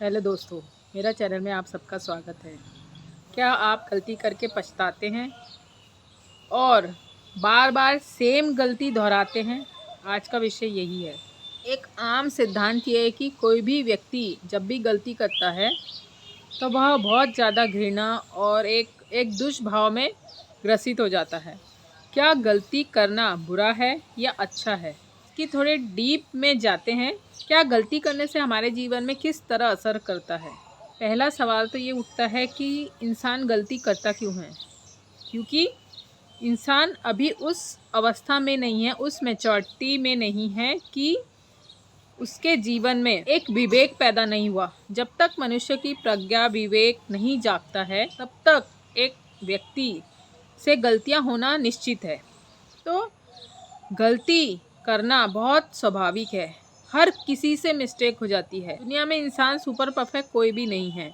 Hello दोस्तों, मेरा channel में आप सबका स्वागत है। क्या आप गलती करके पछताते हैं और बार बार सेम गलती दोहराते हैं? आज का विषय यही है। एक आम सिद्धांत ये है कि कोई भी व्यक्ति जब भी गलती करता है तो वह बहुत ज़्यादा घृणा और एक दुष्भाव में ग्रसित हो जाता है। क्या गलती करना बुरा है या अच्छा है? कि थोड़े डीप में जाते हैं। क्या गलती करने से हमारे जीवन में किस तरह असर करता है? पहला सवाल तो ये उठता है कि इंसान गलती करता क्यों है? क्योंकि इंसान अभी उस अवस्था में नहीं है, उस मैच्योरिटी में नहीं है कि उसके जीवन में एक विवेक पैदा नहीं हुआ। जब तक मनुष्य की प्रज्ञा विवेक नहीं जागता है तब तक एक व्यक्ति से गलतियां होना निश्चित है। तो गलती करना बहुत स्वाभाविक है। हर किसी से मिस्टेक हो जाती है। दुनिया में इंसान सुपर परफेक्ट कोई भी नहीं है।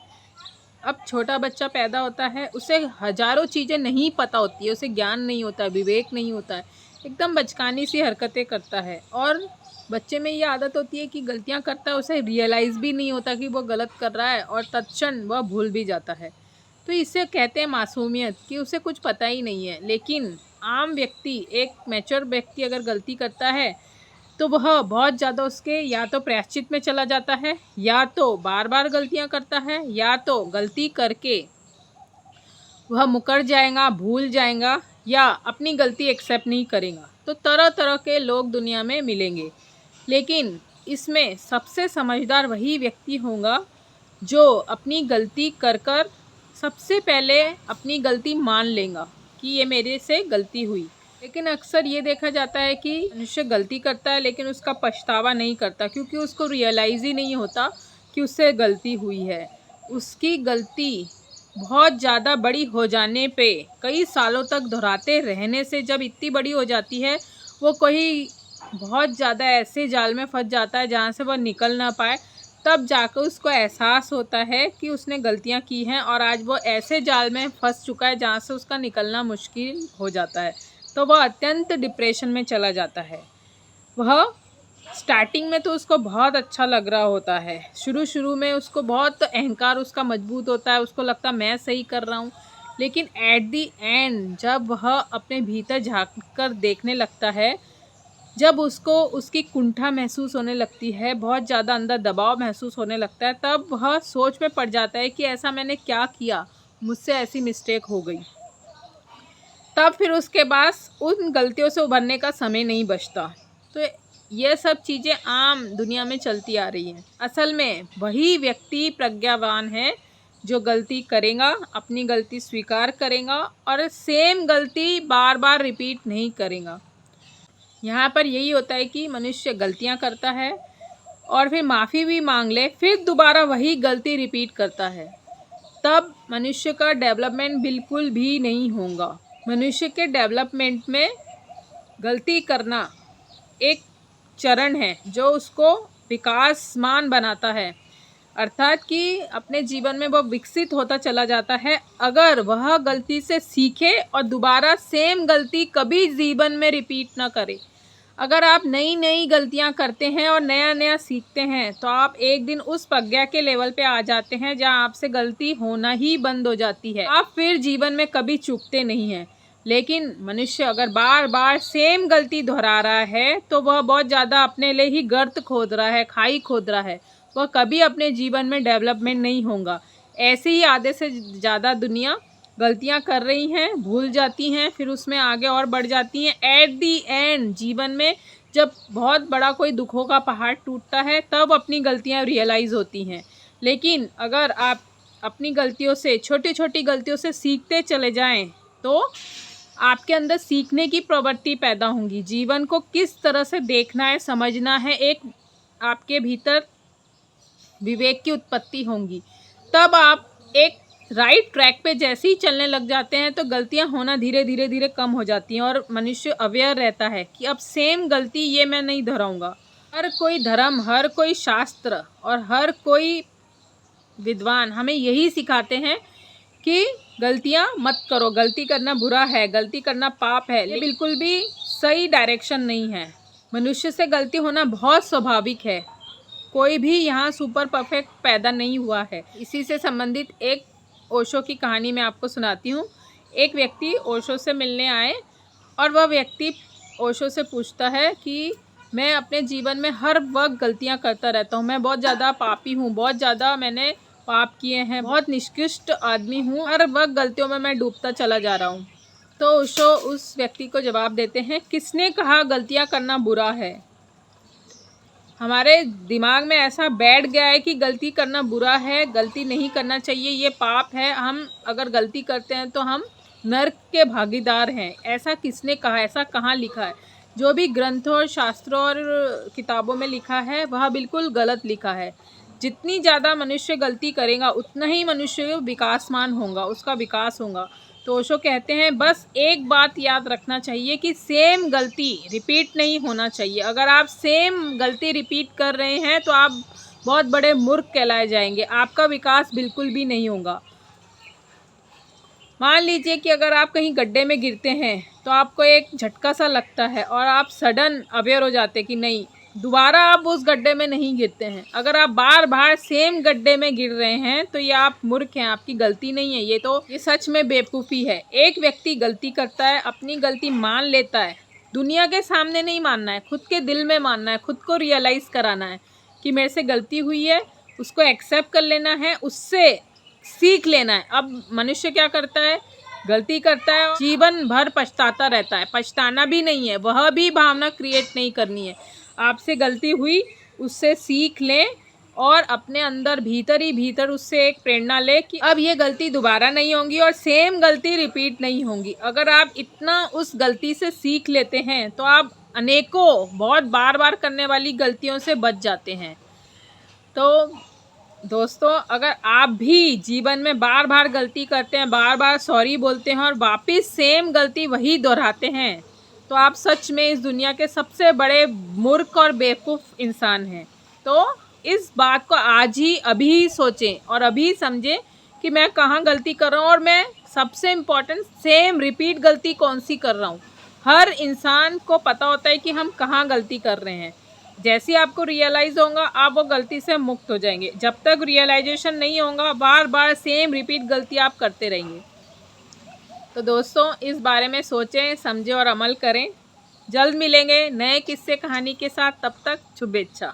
अब छोटा बच्चा पैदा होता है, उसे हजारों चीज़ें नहीं पता होती है, उसे ज्ञान नहीं होता है, विवेक नहीं होता है, एकदम बचकानी सी हरकतें करता है और बच्चे में ये आदत होती है कि गलतियां करता है, उसे रियलाइज़ भी नहीं होता कि वो गलत कर रहा है और तत्क्षण वह भूल भी जाता है। तो इसे कहते हैं मासूमियत, कि उसे कुछ पता ही नहीं है। लेकिन आम व्यक्ति, एक मैच्योर व्यक्ति अगर गलती करता है तो वह बहुत ज़्यादा उसके या तो प्रायश्चित में चला जाता है, या तो बार बार गलतियां करता है, या तो गलती करके वह मुकर जाएगा, भूल जाएगा, या अपनी गलती एक्सेप्ट नहीं करेगा। तो तरह तरह के लोग दुनिया में मिलेंगे, लेकिन इसमें सबसे समझदार वही व्यक्ति होगा जो अपनी गलती कर कर सबसे पहले अपनी गलती मान लेगा कि ये मेरे से गलती हुई। लेकिन अक्सर ये देखा जाता है कि मनुष्य गलती करता है लेकिन उसका पछतावा नहीं करता, क्योंकि उसको रियलाइज़ ही नहीं होता कि उससे गलती हुई है। उसकी गलती बहुत ज़्यादा बड़ी हो जाने पे, कई सालों तक दोहराते रहने से जब इतनी बड़ी हो जाती है, वो कोई बहुत ज़्यादा ऐसे जाल में फंस जाता है जहाँ से वह निकल ना पाए। तब जाकर उसको एहसास होता है कि उसने गलतियाँ की हैं और आज वो ऐसे जाल में फंस चुका है जहाँ से उसका निकलना मुश्किल हो जाता है। तो वह अत्यंत डिप्रेशन में चला जाता है। वह स्टार्टिंग में तो उसको बहुत अच्छा लग रहा होता है, शुरू में उसको बहुत अहंकार उसका मजबूत होता है, उसको लगता है मैं सही कर रहा हूँ। लेकिन एट दी एंड जब वह अपने भीतर झांक कर देखने लगता है, जब उसको उसकी कुंठा महसूस होने लगती है, बहुत ज़्यादा अंदर दबाव महसूस होने लगता है, तब वह सोच में पड़ जाता है कि ऐसा मैंने क्या किया, मुझसे ऐसी मिस्टेक हो गई। तब फिर उसके पास उन गलतियों से उभरने का समय नहीं बचता। तो ये सब चीज़ें आम दुनिया में चलती आ रही हैं। असल में वही व्यक्ति प्रज्ञावान है जो गलती करेगा, अपनी गलती स्वीकार करेगा और सेम गलती बार बार रिपीट नहीं करेगा। यहाँ पर यही होता है कि मनुष्य गलतियाँ करता है और फिर माफ़ी भी मांग ले, फिर दोबारा वही गलती रिपीट करता है। तब मनुष्य का डेवलपमेंट बिल्कुल भी नहीं होगा। मनुष्य के डेवलपमेंट में गलती करना एक चरण है जो उसको विकासमान बनाता है, अर्थात कि अपने जीवन में वह विकसित होता चला जाता है अगर वह गलती से सीखे और दोबारा सेम गलती कभी जीवन में रिपीट ना करे। अगर आप नई नई गलतियां करते हैं और नया नया सीखते हैं तो आप एक दिन उस प्रज्ञा के लेवल पे आ जाते हैं जहां आपसे गलती होना ही बंद हो जाती है। आप फिर जीवन में कभी चूकते नहीं हैं। लेकिन मनुष्य अगर बार बार सेम गलती दोहरा रहा है तो वह बहुत ज़्यादा अपने लिए ही गर्त खोद रहा है, खाई खोद रहा है। वह कभी अपने जीवन में डेवलपमेंट नहीं होगा। ऐसे ही आधे से ज़्यादा दुनिया गलतियां कर रही हैं, भूल जाती हैं, फिर उसमें आगे और बढ़ जाती हैं। एट दी एंड जीवन में जब बहुत बड़ा कोई दुखों का पहाड़ टूटता है तब अपनी गलतियां रियलाइज़ होती हैं। लेकिन अगर आप अपनी गलतियों से, छोटी छोटी गलतियों से सीखते चले जाएं तो आपके अंदर सीखने की प्रवृत्ति पैदा होगी। जीवन को किस तरह से देखना है, समझना है, एक आपके भीतर विवेक की उत्पत्ति होंगी। तब आप एक राइट ट्रैक पे जैसे ही चलने लग जाते हैं तो गलतियां होना धीरे धीरे धीरे कम हो जाती हैं और मनुष्य अवेयर रहता है कि अब सेम गलती ये मैं नहीं दोहराऊंगा। हर कोई धर्म, हर कोई शास्त्र और हर कोई विद्वान हमें यही सिखाते हैं कि गलतियां मत करो, गलती करना बुरा है, गलती करना पाप है। ये बिल्कुल भी सही डायरेक्शन नहीं है। मनुष्य से गलती होना बहुत स्वाभाविक है। कोई भी यहाँ सुपर परफेक्ट पैदा नहीं हुआ है। इसी से संबंधित एक ओशो की कहानी मैं आपको सुनाती हूँ। एक व्यक्ति ओशो से मिलने आए और वह व्यक्ति ओशो से पूछता है कि मैं अपने जीवन में हर वक्त गलतियाँ करता रहता हूँ, मैं बहुत ज़्यादा पापी हूँ, बहुत ज़्यादा मैंने पाप किए हैं, बहुत निकृष्ट आदमी हूँ, हर वक्त गलतियों में मैं डूबता चला जा रहा हूँ। तो ओशो उस व्यक्ति को जवाब देते हैं, किसने कहा गलतियाँ करना बुरा है? हमारे दिमाग में ऐसा बैठ गया है कि गलती करना बुरा है, गलती नहीं करना चाहिए, ये पाप है, हम अगर गलती करते हैं तो हम नर्क के भागीदार हैं। ऐसा किसने कहा? ऐसा कहाँ लिखा है? जो भी ग्रंथों और शास्त्रों और किताबों में लिखा है वह बिल्कुल गलत लिखा है। जितनी ज़्यादा मनुष्य गलती करेगा उतना ही मनुष्य विकासमान होगा, उसका विकास होगा। तो ओशो कहते हैं बस एक बात याद रखना चाहिए कि सेम गलती रिपीट नहीं होना चाहिए। अगर आप सेम गलती रिपीट कर रहे हैं तो आप बहुत बड़े मूर्ख कहलाए जाएंगे, आपका विकास बिल्कुल भी नहीं होगा। मान लीजिए कि अगर आप कहीं गड्ढे में गिरते हैं तो आपको एक झटका सा लगता है और आप सडन अवेयर हो जाते हैं कि नहीं, दोबारा आप उस गड्ढे में नहीं गिरते हैं। अगर आप बार बार सेम गड्ढे में गिर रहे हैं तो ये आप मूर्ख हैं, आपकी गलती नहीं है, ये सच में बेवकूफ़ी है। एक व्यक्ति गलती करता है, अपनी गलती मान लेता है, दुनिया के सामने नहीं मानना है, खुद के दिल में मानना है, खुद को रियलाइज़ कराना है कि मेरे से गलती हुई है, उसको एक्सेप्ट कर लेना है, उससे सीख लेना है। अब मनुष्य क्या करता है? गलती करता है, जीवन भर पछताता रहता है। पछताना भी नहीं है, वह भी भावना क्रिएट नहीं करनी है। आपसे गलती हुई, उससे सीख लें और अपने अंदर भीतर ही भीतर उससे एक प्रेरणा ले कि अब ये गलती दोबारा नहीं होगी और सेम गलती रिपीट नहीं होगी। अगर आप इतना उस गलती से सीख लेते हैं तो आप अनेकों बहुत बार बार करने वाली गलतियों से बच जाते हैं। तो दोस्तों, अगर आप भी जीवन में बार बार गलती करते हैं, बार बार सॉरी बोलते हैं और वापस सेम गलती वही दोहराते हैं तो आप सच में इस दुनिया के सबसे बड़े मूर्ख और बेवकूफ़ इंसान हैं। तो इस बात को आज ही अभी सोचें और अभी समझें कि मैं कहाँ गलती कर रहा हूँ और मैं सबसे इम्पोर्टेंट सेम रिपीट गलती कौन सी कर रहा हूँ। हर इंसान को पता होता है कि हम कहाँ गलती कर रहे हैं। जैसे ही आपको रियलाइज़ होगा आप वो गलती से मुक्त हो जाएंगे। जब तक रियलाइजेशन नहीं होगा बार बार सेम रिपीट गलती आप करते रहेंगे। तो दोस्तों, इस बारे में सोचें, समझें और अमल करें। जल्द मिलेंगे नए किस्से कहानी के साथ, तब तक शुभेच्छा।